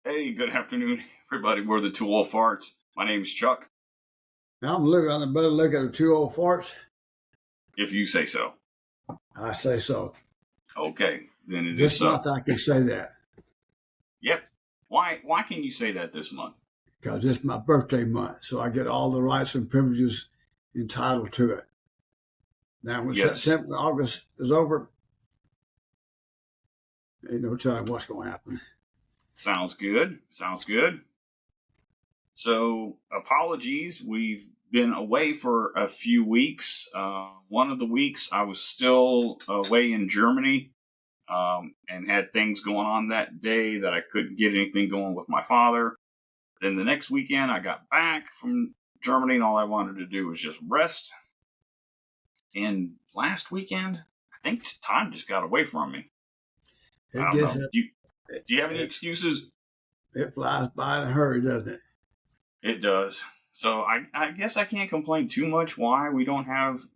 Hey, good afternoon, everybody. We're the Two Old Farts. My name's Chuck, I'm looking on the better look at the two old farts. if you say so. I say so. Okay, then it is This so. month I can say that Yep. Why can you say that this month? because it's my birthday month, so I get all the rights and privileges entitled to it. Now, when Yes. September, August is over, ain't no telling what's going to happen. Sounds good. Sounds good. So, apologies. We've been away for a few weeks. One of the weeks I was still away in Germany and had things going on that day that I couldn't get anything going with my father. Then the next weekend, I got back from Germany, and all I wanted to do was just rest. And last weekend, I think time just got away from me. I It don't gets know. Do you have any excuses? it flies by in a hurry, doesn't it? It does. So I guess I can't complain too much why we don't have,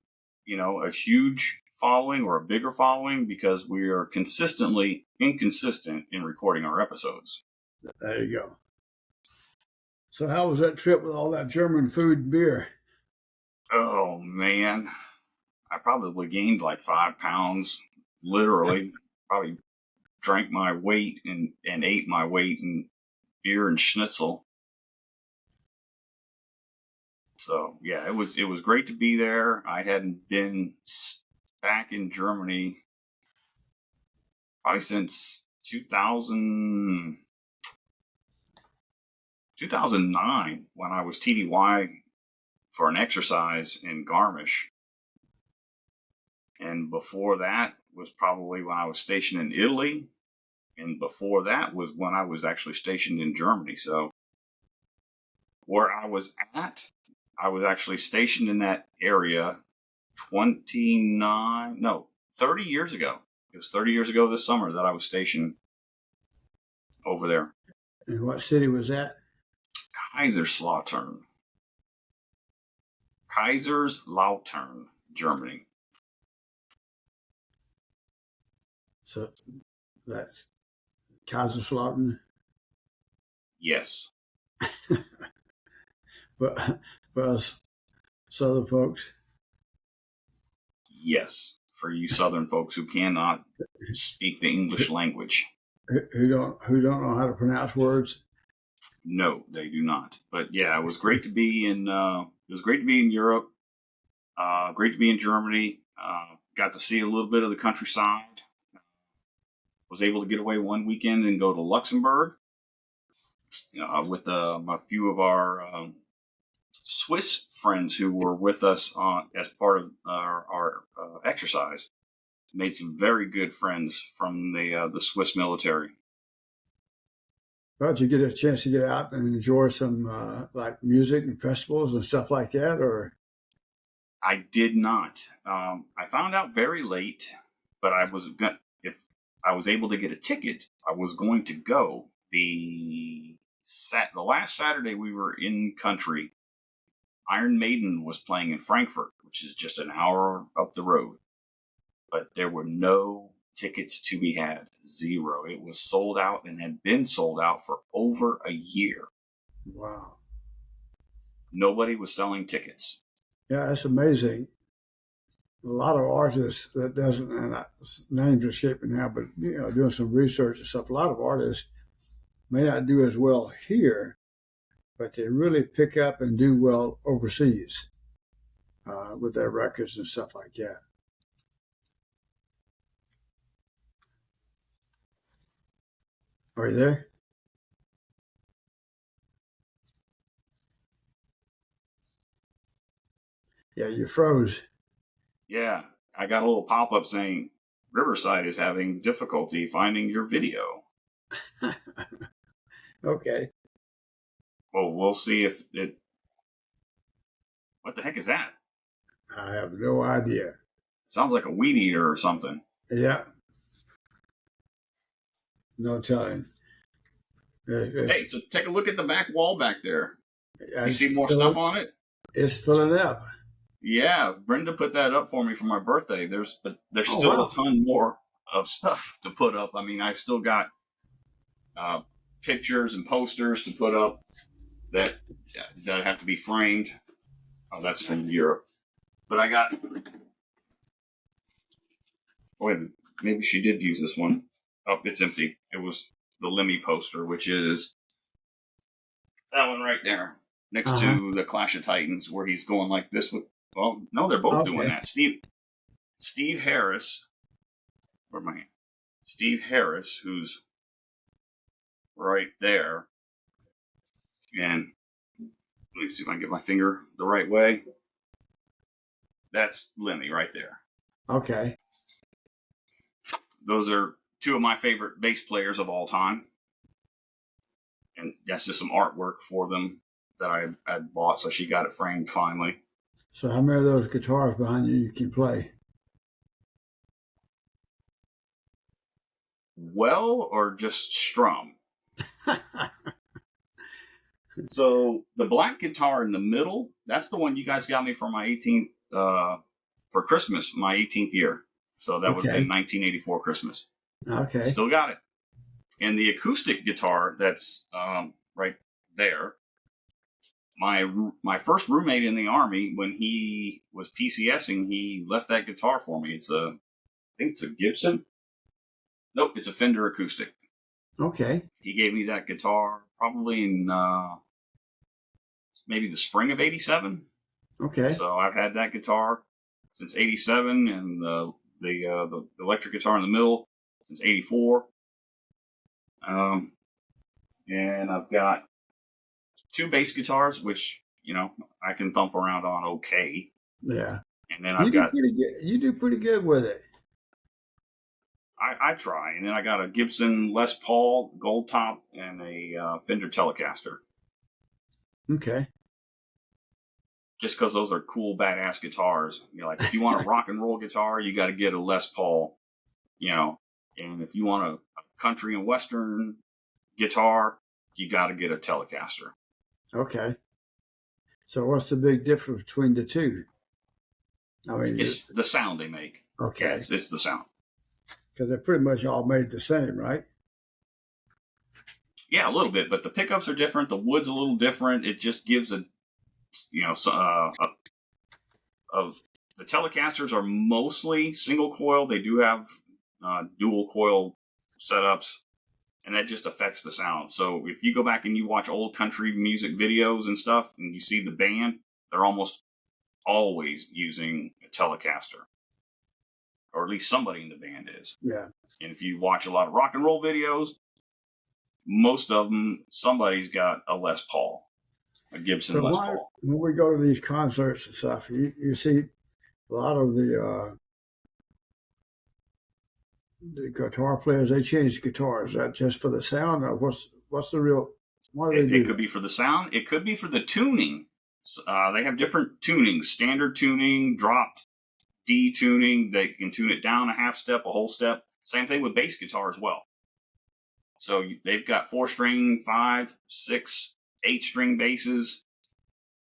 a huge following or a bigger following because we are consistently inconsistent in recording our episodes. There you go. So, how was that trip with all that German food and beer? Oh, man. I probably gained like 5 pounds, literally. Probably drank my weight and ate my weight in beer and schnitzel. So yeah, it was great to be there. I hadn't been back in Germany probably since 2009 when I was TDY for an exercise in Garmisch. And before that was probably when I was stationed in Italy. And before that was when I was actually stationed in Germany. So where I was at, I was actually stationed in that area 30 years ago. It was 30 years ago this summer that I was stationed over there. And what city was that? Kaiserslautern, Germany. So, that's Kaiserslautern. Yes. But for us Southern folks, Yes. For you Southern folks who cannot speak the English language. who don't know how to pronounce words. No, they do not. But yeah, it was great to be in. It was great to be in Europe. Great to be in Germany. Got to see a little bit of the countryside. Was able to get away one weekend and go to Luxembourg with a few of our Swiss friends who were with us as part of our exercise. Made some very good friends from the Swiss military. Well, did you get a chance to get out and enjoy some like music and festivals and stuff like that, or? I did not. I found out very late, but if I was able to get a ticket, I was going to go. The last Saturday we were in country, Iron Maiden was playing in Frankfurt, which is just an hour up the road. But there were no tickets to be had. Zero. It was sold out and had been sold out for over a year. Wow. Nobody was selling tickets. Yeah, that's amazing. A lot of artists that doesn't, and names are escaping now, but doing some research and stuff. A lot of artists may not do as well here, but they really pick up and do well overseas with their records and stuff like that. Are you there? Yeah, you froze. Yeah, I got a little pop-up saying Riverside is having difficulty finding your video. Okay. Well, we'll see if it... What the heck is that? I have no idea. Sounds like a weed eater or something. Yeah. No telling. Hey, so take a look at the back wall back there. You It's see more stuff on it? It's filling up. Yeah, Brenda put that up for me for my birthday. There's still wow. a ton more of stuff to put up. I mean, I've still got pictures and posters to put up that have to be framed. Oh, that's from Europe. But I got. Wait, maybe she did use this one. Oh, it's empty. It was the Lemmy poster, which is that one right there, next to the Clash of Titans, where he's going like this with. Well, no, they're both doing that. Steve Harris. Where am I? Steve Harris, who's right there, and let me see if I can get my finger the right way. That's Lemmy right there. Okay. Those are two of my favorite bass players of all time. And that's just some artwork for them that I had bought, so she got it framed finally. So how many of those guitars behind you can play? Well, or just strum? So the black guitar in the middle, that's the one you guys got me for my 18th, for Christmas, my 18th year. So that would have been 1984 Christmas. Okay. Still got it. And the acoustic guitar that's right there, my first roommate in the Army, when he was PCSing, he left that guitar for me. I think it's a Gibson. Nope, it's a Fender acoustic. Okay. He gave me that guitar probably in maybe the spring of '87. Okay. So I've had that guitar since '87, and the electric guitar in the middle since '84. And I've got two bass guitars, which I can thump around on okay. Yeah. And then I've got you do pretty good with it. I try, and then I got a Gibson Les Paul Gold Top and a Fender Telecaster. Okay. Just because those are cool, badass guitars. Like if you want a rock and roll guitar, you got to get a Les Paul. And if you want a country and western guitar, you got to get a Telecaster. Okay. So what's the big difference between the two? I mean, it's the sound they make. Okay. Yeah, it's the sound. Because they're pretty much all made the same, right? Yeah, a little bit, but the pickups are different. The wood's a little different. It just gives the Telecasters are mostly single coil. They do have dual coil setups, and that just affects the sound. So if you go back and you watch old country music videos and stuff, and you see the band, they're almost always using a Telecaster. Or at least somebody in the band is. Yeah. And if you watch a lot of rock and roll videos, most of them, somebody's got a Les Paul, a Gibson Les Paul. When we go to these concerts and stuff, you see a lot of the guitar players, they change guitars. Is that just for the sound, or what's the real? Why do they do it could be for the sound. It could be for the tuning. They have different tunings: standard tuning, dropped D tuning. They can tune it down a half step, a whole step. Same thing with bass guitar as well. So they've got 4-string, 5, 6, 8-string basses.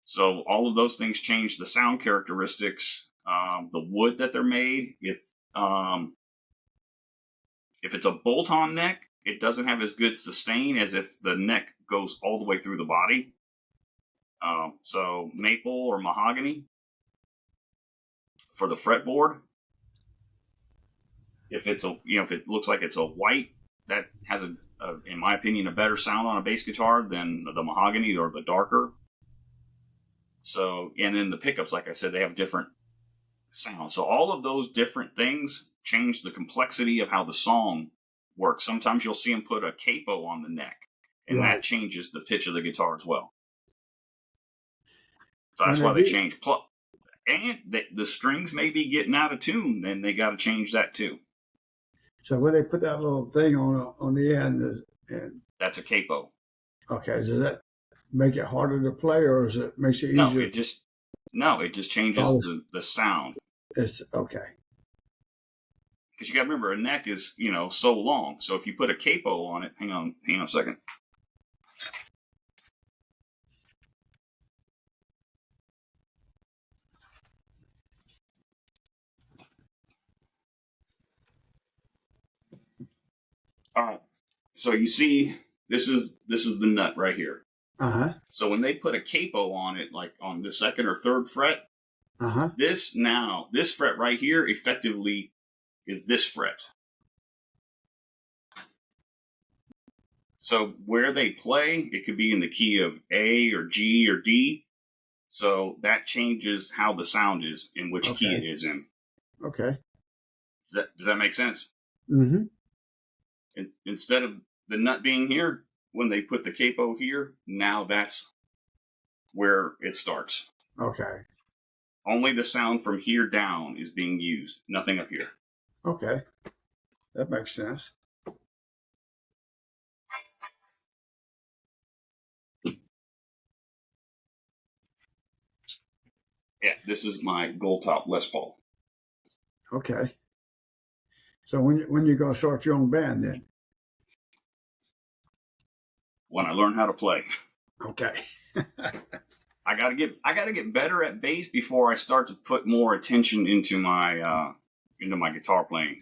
So all of those things change the sound characteristics. The wood that they're made. If it's a bolt-on neck, it doesn't have as good sustain as if the neck goes all the way through the body. So maple or mahogany for the fretboard. If it looks like it's a white, that has in my opinion, a better sound on a bass guitar than the mahogany or the darker. So, and then the pickups, like I said, they have different sounds. So all of those different things change the complexity of how the song works. Sometimes you'll see them put a capo on the neck, and that changes the pitch of the guitar as well. So that's why they change. And the strings may be getting out of tune, and they got to change that too. So when they put that little thing on the end, that's a capo. Okay, does that make it harder to play, or is it makes it easier? It just changes the sound. It's okay. Because you got to remember, a neck is so long. So if you put a capo on it, hang on a second. All right. So you see This is the nut right here. Uh-huh. So when they put a capo on it, like on the second or third fret, Uh-huh. this fret right here effectively is this fret. So where they play, it could be in the key of A or G or D. So that changes how the sound is in which key it is in. Okay. Does that make sense? Mm-hmm. Instead of the nut being here, when they put the capo here, now that's where it starts. Okay. Only the sound from here down is being used, nothing up here. Okay. That makes sense. Yeah, this is my gold top Les Paul. Okay. So when you gonna start your own band then? When I learn how to play. Okay. I gotta get better at bass before I start to put more attention into my guitar playing.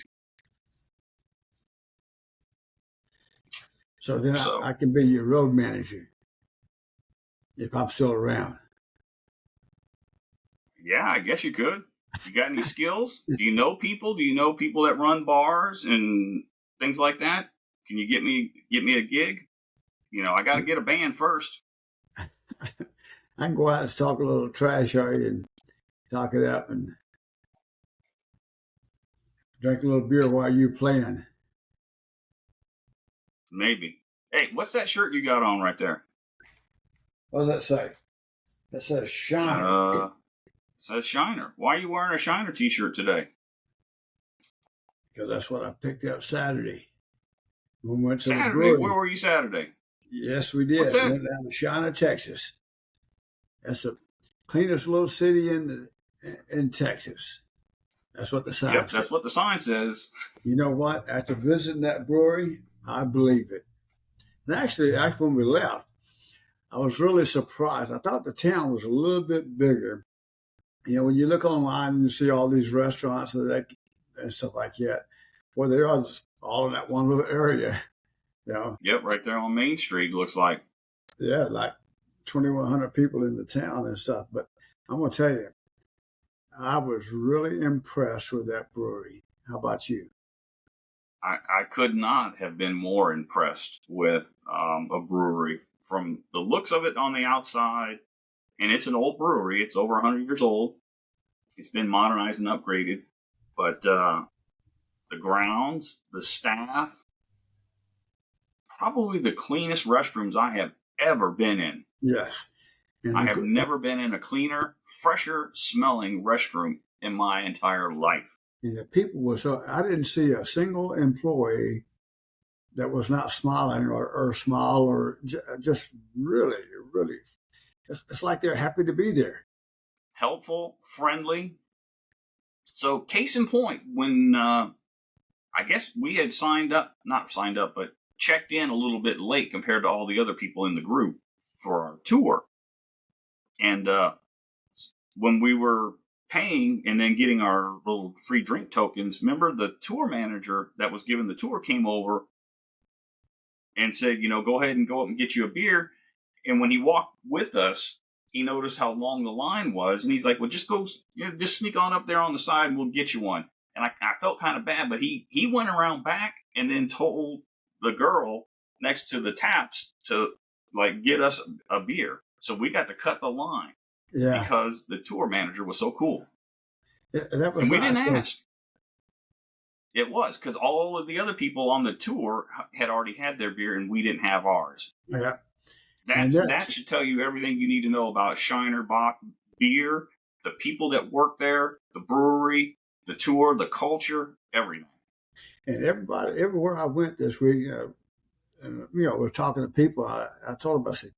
So then I can be your road manager if I'm still around. Yeah, I guess you could. You got any skills? Do you know people? Do you know people that run bars and things like that? Can you get me a gig? I got to get a band first. I can go out and talk a little trash on you and talk it up and drink a little beer while you're playing. Maybe. Hey, what's that shirt you got on right there? What does that say? That says Shiner. It says Shiner. Why are you wearing a Shiner t-shirt today? Because that's what I picked up Saturday. We went to Saturday? the brewery. Where were you Saturday? Yes, we did. What's that? We went down to Shiner, Texas. That's the cleanest little city in Texas. That's what the sign says. That's what the sign says. You know what? After visiting that brewery, I believe it. And actually, when we left, I was really surprised. I thought the town was a little bit bigger. When you look online and you see all these restaurants and stuff like that, well, they are just all in that one little area. Yep, right there on Main Street, looks like. Yeah, like 2,100 people in the town and stuff. But I'm going to tell you, I was really impressed with that brewery. How about you? I could not have been more impressed with a brewery from the looks of it on the outside. And it's an old brewery. It's over 100 years old. It's been modernized and upgraded. But the grounds, the staff, probably the cleanest restrooms I have ever been in. Yes. And I have never been in a cleaner, fresher smelling restroom in my entire life. And the people I didn't see a single employee that was not smiling or smile or just really, really, it's like they're happy to be there. Helpful, friendly. So case in point, when I guess we had not signed up, but checked in a little bit late compared to all the other people in the group for our tour. And when we were paying and then getting our little free drink tokens, remember the tour manager that was giving the tour came over and said, go ahead and go up and get you a beer. And when he walked with us, he noticed how long the line was. And he's like, well, just go, just sneak on up there on the side and we'll get you one. And I felt kind of bad, but he went around back and then told the girl next to the taps to get us a beer. So we got to cut the line. Yeah. Because the tour manager was so cool. Yeah, that was and we didn't ask. It was because all of the other people on the tour had already had their beer and we didn't have ours. Yeah. That should tell you everything you need to know about Shiner Bock beer, the people that work there, the brewery, the tour, the culture, everything. And everywhere I went this week, we're talking to people. I told them, I said,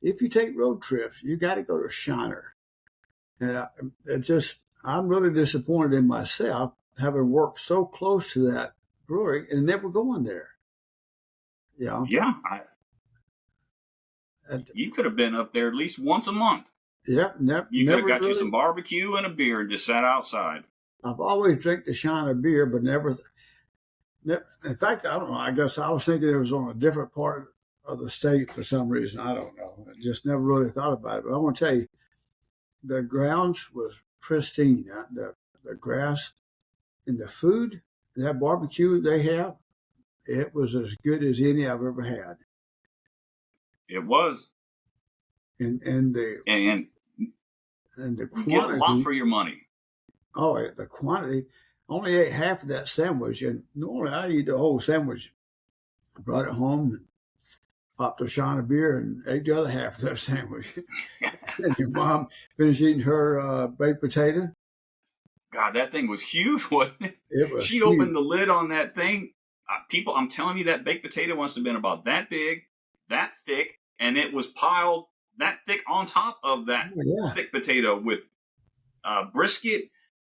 if you take road trips, you got to go to Shiner. And I'm really disappointed in myself having worked so close to that brewery and never going there. Yeah. You could have been up there at least once a month. Yep. You could have got you some barbecue and a beer and just sat outside. I've always drank the Shiner beer, but never. In fact, I don't know. I guess I was thinking it was on a different part of the state for some reason. I don't know. I just never really thought about it. But I want to tell you, the grounds was pristine. The grass and the food, that barbecue they have, it was as good as any I've ever had. It was, And and the you get a lot quantity. for your money. Oh, the quantity. Only ate half of that sandwich, and normally I eat the whole sandwich. I brought it home, and popped a shot of beer, and ate the other half of that sandwich. And your mom finished eating her baked potato. God, that thing was huge, wasn't it? It was She huge. opened the lid on that thing. People, I'm telling you, that baked potato must have been about that big, that thick, and it was piled that thick on top of that Oh, yeah, thick potato with brisket,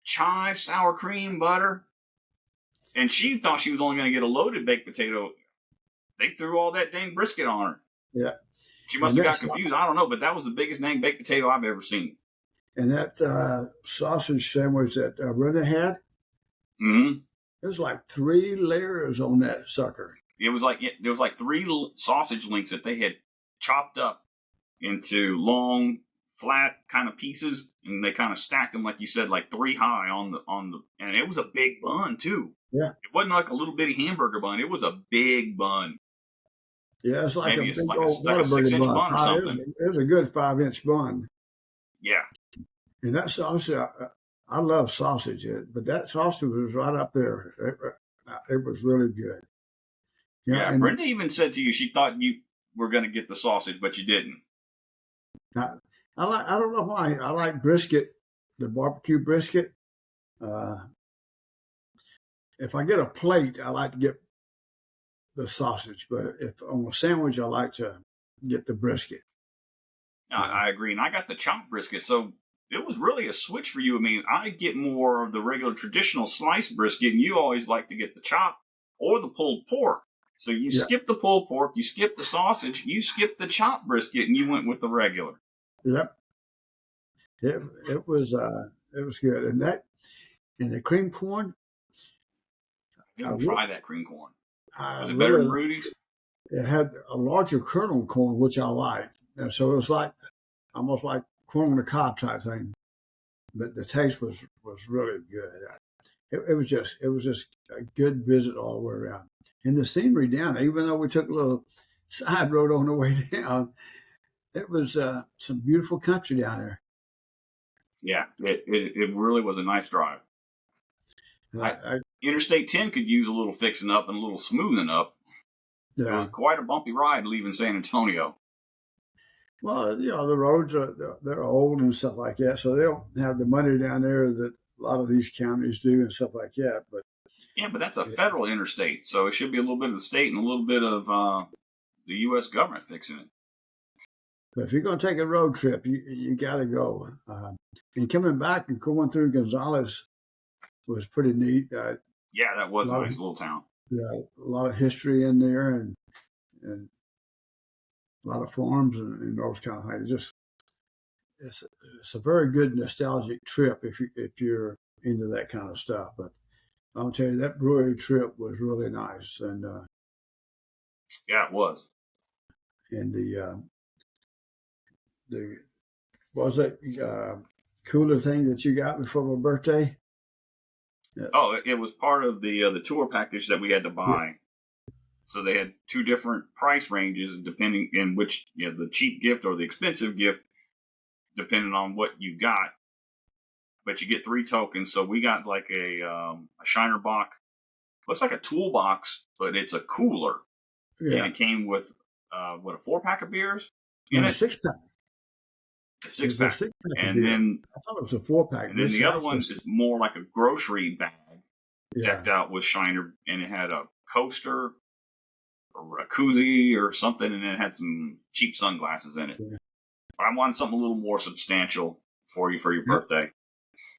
chive, sour cream, butter. And she thought she was only going to get a loaded baked potato. They threw all that dang brisket on her. yeah. She must And have that got confused. I don't know, but that was the biggest dang baked potato I've ever seen. sausage sandwich that Brenda had, Mm-hmm. there's like 3 layers on that sucker. It was like there was like three sausage links that they had chopped up into long, flat kind of pieces, and they kind of stacked them like you said, like three high on the, and it was a big bun too. Yeah, It wasn't like a little bitty hamburger bun; it was a big bun, yeah. It's like a maybe it's big like old a six Whataburger inch bun. bun or something. It was a good 5-inch bun. Yeah, And that sausage, I love sausage, but that sausage was right up there. It was really good. You know, yeah. and Brenda even said to you she thought you were going to get the sausage, but you didn't. I, I don't know why I like brisket, the barbecue brisket. Uh, if I get a plate, I like to get the sausage, but if on a sandwich, I like to get the brisket. Uh, I agree, and I got the chopped brisket, so it was really a switch for you. I mean, I get more of the regular traditional sliced brisket, and you always like to get the chop or the pulled pork. So you yeah, skip the pulled pork, you skip the sausage, you skip the chopped brisket, and you went with the regular. yep. It it was good, and the cream corn. I I didn't re- try that cream corn. I Was it better than really Rudy's? it had a larger kernel corn, which I like, and so it was like almost like corn on the cob type thing. But the taste was really good. It was just a good visit all the way around, and the scenery down. Even though we took a little side road on the way down, it was some beautiful country down there. Yeah, it really was a nice drive. And I, Interstate 10 could use a little fixing up and a little smoothing up. It was yeah. quite a bumpy ride leaving San Antonio. Well, the roads they're old and stuff like that, so they don't have the money down there that a lot of these counties do and stuff like that. But Yeah, but that's a yeah. federal interstate, so it should be a little bit of the state and a little bit of the U.S. government fixing it. But if you're going to take a road trip, you got to go. And coming back and going through Gonzales was pretty neat. Yeah, that A was a lot of nice little town. yeah, a lot of history in there, and a lot of farms and those kind of things. Just it's it's a very good nostalgic trip if you're into that kind of stuff. But I'll tell you that brewery trip was really nice, Yeah, it was. and the was it cooler thing that you got before my birthday? Yeah, Oh, it was part of the tour package that we had to yeah, buy. So they had two different price ranges depending in which the cheap gift or the expensive gift, depending on what you got. But you get three tokens. So we got like a Shiner Bock. Looks like a toolbox, but it's a cooler, and yeah. it came with a 4 pack of beers in No, it, 6 pack. a It six was a pack, 6 pack of and beer. then I thought it was a 4 pack. and then This the other house one was is more like a grocery bag yeah, decked out with Shiner, and it had a coaster or a koozie or something, and it had some cheap sunglasses in it. yeah. I wanted something a little more substantial for you for your Yep. birthday.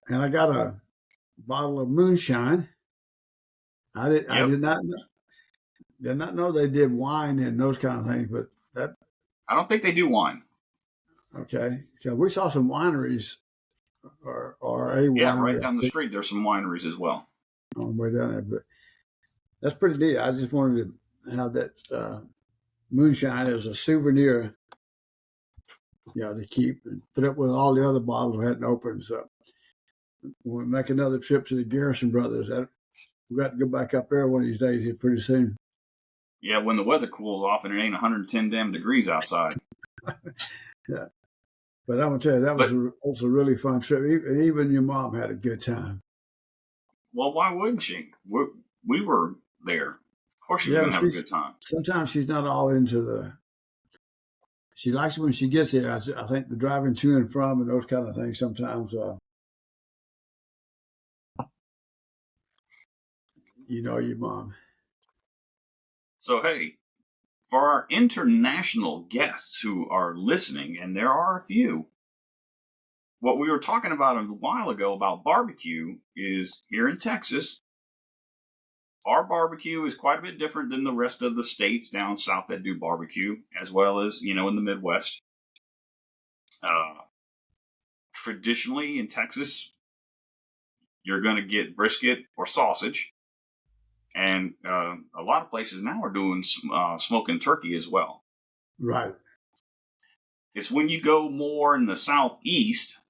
And I got a bottle of moonshine. I Yep. did not know they did wine and those kind of things, but that I don't think they do wine. okay. So we saw some wineries or a Yeah, right winery I down the think, street there's some wineries as well. on the way down there, but that's pretty neat. I just wanted to have that moonshine as a souvenir, to keep and put up with all the other bottles we hadn't opened. So when we make another trip to the Garrison Brothers, we got to go back up there one of these days here pretty soon. Yeah, when the weather cools off and it ain't 110 damn degrees outside. Yeah. But I'm going to tell you, that was a really fun trip. Even your mom had a good time. Well, why wouldn't she? We were there. Of course she was going to have a good time. Sometimes she's not all into she likes it when she gets there. I think the driving to and from and those kind of things sometimes, your mom. So, hey, for our international guests who are listening, and there are a few, what we were talking about a while ago about barbecue is here in Texas, our barbecue is quite a bit different than the rest of the states down south that do barbecue, as well as, in the Midwest. Traditionally in Texas, you're going to get brisket or sausage. And a lot of places now are doing smoking turkey as well. Right. It's when you go more in the southeast,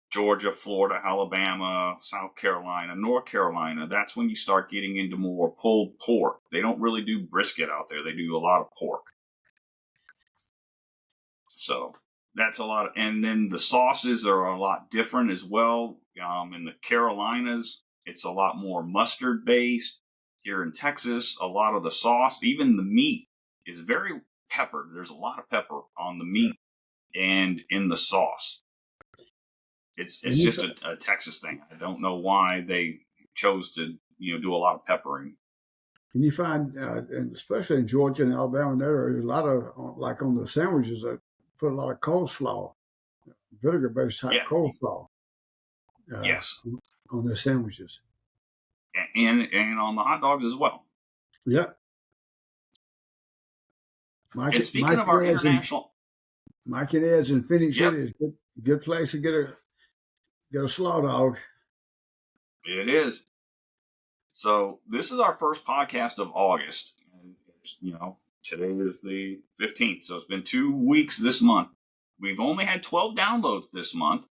Georgia, Florida, Alabama, South Carolina, North Carolina, that's when you start getting into more pulled pork. They don't really do brisket out there. They do a lot of pork. So that's a lot. And then the sauces are a lot different as well. In the Carolinas, it's a lot more mustard based. Here in Texas, a lot of the sauce, even the meat, is very peppered. There's a lot of pepper on the meat and in the sauce. It's just a Texas thing. I don't know why they chose to do a lot of peppering. And you find, and especially in Georgia and Alabama, there are a lot of, like on the sandwiches, that put a lot of coleslaw, vinegar-based type coleslaw. Yes. On their sandwiches. And on the hot dogs as well. Yep. And speaking of our international, Mike and Ed's in Phoenix City is a good place to get a slaw dog. It is. So this is our first podcast of August. Today is the 15th, so it's been 2 weeks this month. We've only had 12 downloads this month.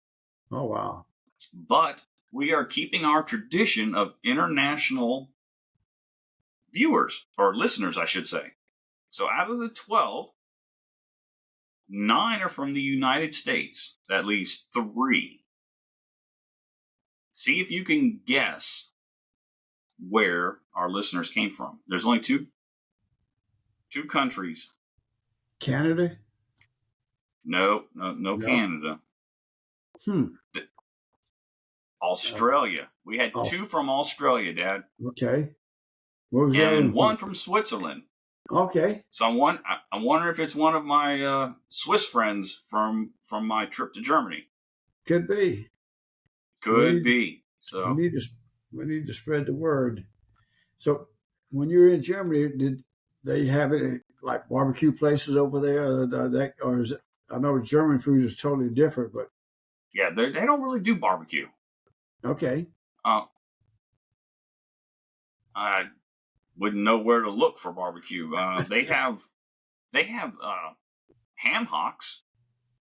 Oh, wow. But we are keeping our tradition of international viewers, or listeners, I should say. So out of the 12, 9 are from the United States. That leaves 3. See if you can guess where our listeners came from. There's only two countries. Canada? No, Canada. Australia. We had 2 from Australia, Dad. Okay. What was and 1 from Switzerland. Okay. So I'm wondering if it's one of my Swiss friends from my trip to Germany. Could be. Could be. So we need to spread the word. So when you were in Germany, did they have any like barbecue places over there? Or is it? I know German food is totally different, but yeah, they don't really do barbecue. Okay. I wouldn't know where to look for barbecue. They have ham hocks.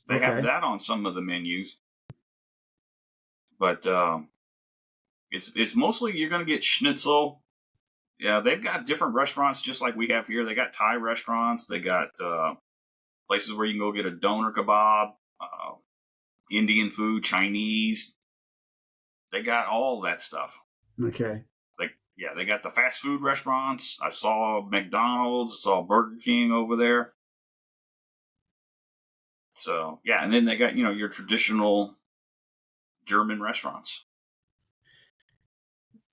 They have that on some of the menus, but it's mostly you're going to get schnitzel. Yeah, they've got different restaurants just like we have here. They got Thai restaurants. They got places where you can go get a doner kebab, Indian food, Chinese. They got all that stuff. Okay. They got the fast food restaurants. I saw McDonald's, I saw Burger King over there. So, yeah, and then they got, your traditional German restaurants.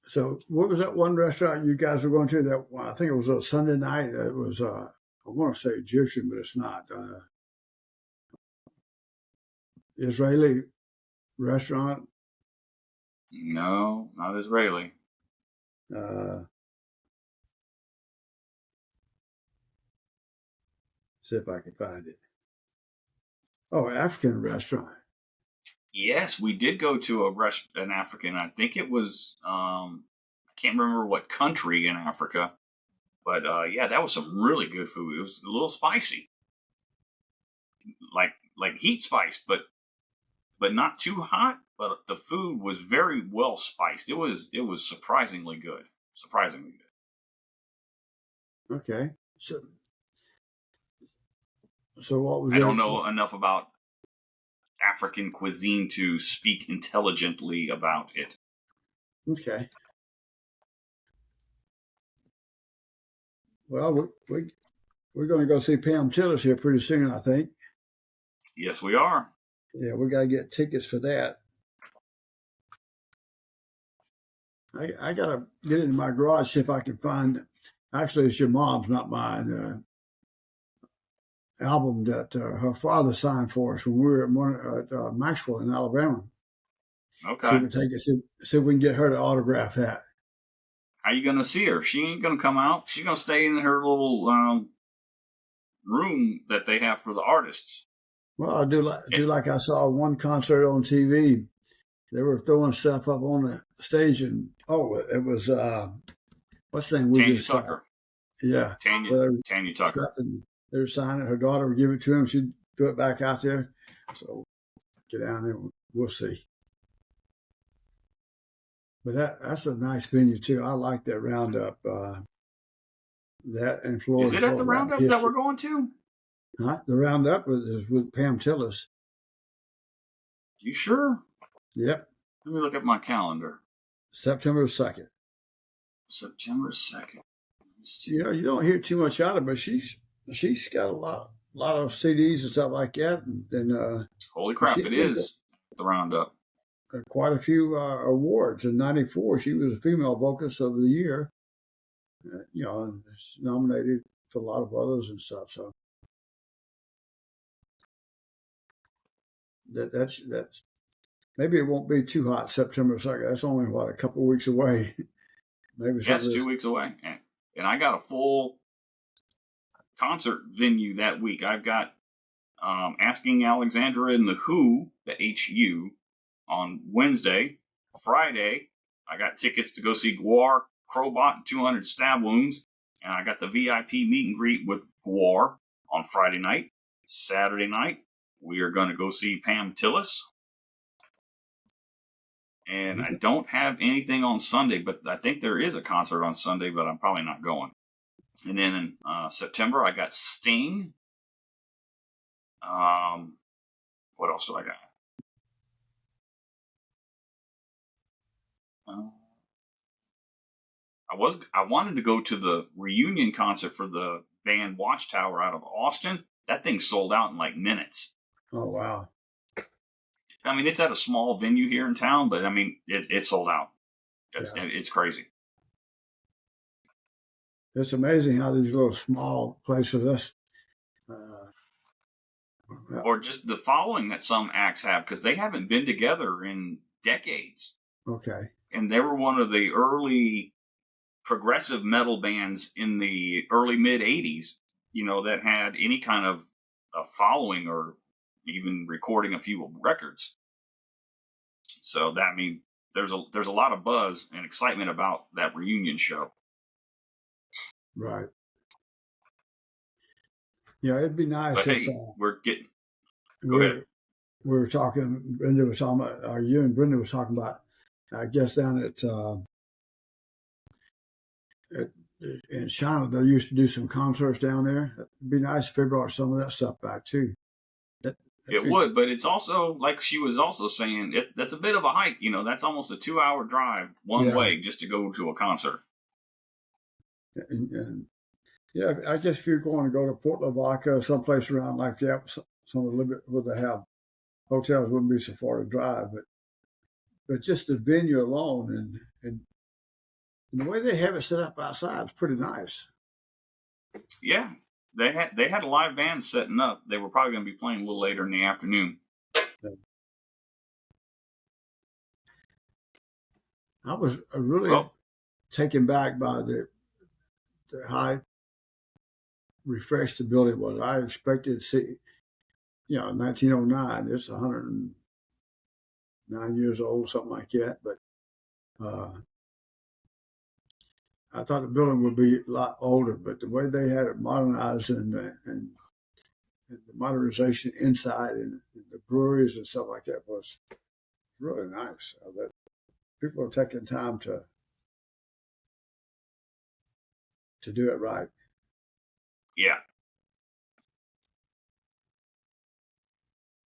So, what was that one restaurant you guys were going to that, I think it was a Sunday night. It was, I want to say Egyptian, but it's not. Israeli restaurant? No, not Israeli. See if I can find it. Oh, African restaurant. Yes, we did go to an African. I think it was, I can't remember what country in Africa, But yeah, that was some really good food. It was a little spicy, like heat spice, but not too hot. But the food was very well spiced. It was surprisingly good. Surprisingly good. Okay. So what was I don't it? know enough about African cuisine to speak intelligently about it. Okay. Well, we're going to go see Pam Tillis here pretty soon, I think. Yes, we are. Yeah, we got to get tickets for that. I got to get into my garage, see if I can find. Actually, it's your mom's, not mine. Album that her father signed for us when we were at Maxwell in Alabama. See if Okay. we take it. See if we can get her to autograph that. How you gonna see her? She ain't gonna come out. She's gonna stay in her little room that they have for the artists. Well, I It, do like I saw one concert on TV. They were throwing stuff up on the stage, and it was what's the thing we Tanya just saw? Tucker. Yeah, Tanya well, Tanya Tucker. stuff, and they were signing it. Her daughter would give it to him. She'd throw it back out there. So get down there. We'll see. But that's a nice venue too. I like that Roundup. That and Is Florida's it at more the about roundup that history. we're going to? Huh? The Roundup is with Pam Tillis. You sure? Yep, Let me look at my calendar. September 2nd. September 2nd. Let's You see. know, you don't hear too much out of her, but she's got a lot of CDs and stuff like that, and Holy crap! she's It won is the roundup. quite a few awards. In '94, she was a female vocalist of the year. And it's nominated for a lot of others and stuff. So that's maybe it won't be too hot September 2nd. That's only a couple of weeks away. Maybe Yeah, some of it's this. 2 weeks away, and I got a full concert venue that week. I've got Asking Alexandra and the Who, the HU, on Wednesday. Friday, I got tickets to go see Guar, Crowbot, and 200 Stab Wounds. And I got the VIP meet and greet with Guar on Friday night. Saturday night, we are going to go see Pam Tillis. And I don't have anything on Sunday, but I think there is a concert on Sunday, but I'm probably not going. And then in September, I got Sting. What else do I got? I wanted to go to the reunion concert for the band Watchtower out of Austin. That thing sold out in like minutes. Oh wow! I mean, it's at a small venue here in town, but I mean, it sold out. Yeah, It's crazy. it's amazing how these little small places. Or just the following that some acts have because they haven't been together in decades. Okay, And they were one of the early progressive metal bands in the early mid 80s, that had any kind of a following or even recording a few records. So that means there's a lot of buzz and excitement about that reunion show. right. Yeah, it'd be But nice if hey, we're getting go ahead. we're we were talking. Brenda was talking about, or you and Brenda was talking about. I guess down at in China, they used to do some concerts down there. It'd be nice if they brought some of that stuff back too. That'd It be, would, but it's also like she was also saying that's a bit of a hike. That's almost a 2-hour drive one yeah, way just to go to a concert. and yeah. I guess if you're going to go to Port Lavaca or someplace around like that, some a little bit where they have hotels wouldn't be so far to drive, but just the venue alone and the way they have it set up outside is pretty nice. Yeah, they had a live band setting up. They were probably going to be playing a little later in the afternoon. I was really Well, taken back by how refreshed the building was. I expected to see, 1909. It's 109 years old, something like that. But uh, I thought the building would be a lot older, but the way they had it modernized and the modernization inside and the breweries and stuff like that was really nice. That people are taking time to do it right. Yeah.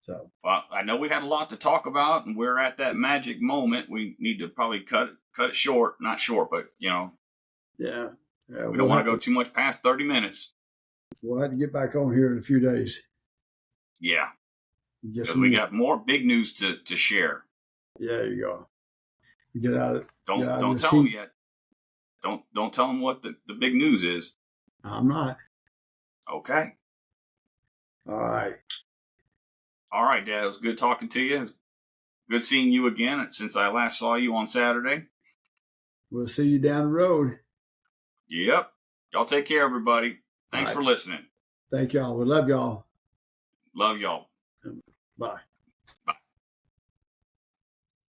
So, well, I know we had a lot to talk about, and we're at that magic moment. We need to probably cut it short. Not short, but yeah, we don't want to go too much past 30 minutes. We'll have to get back on here in a few days. Yeah, because we got more big news to share. Yeah, there you go. Get out of Don't tell them yet. Don't tell them what the big news is. I'm not. Okay. All right. All right, Dad. It was good talking to you. Good seeing you again since I last saw you on Saturday. We'll see you down the road. Yep. Y'all take care, everybody. Thanks for listening. Thank y'all. We love y'all. Love y'all. Bye. Bye.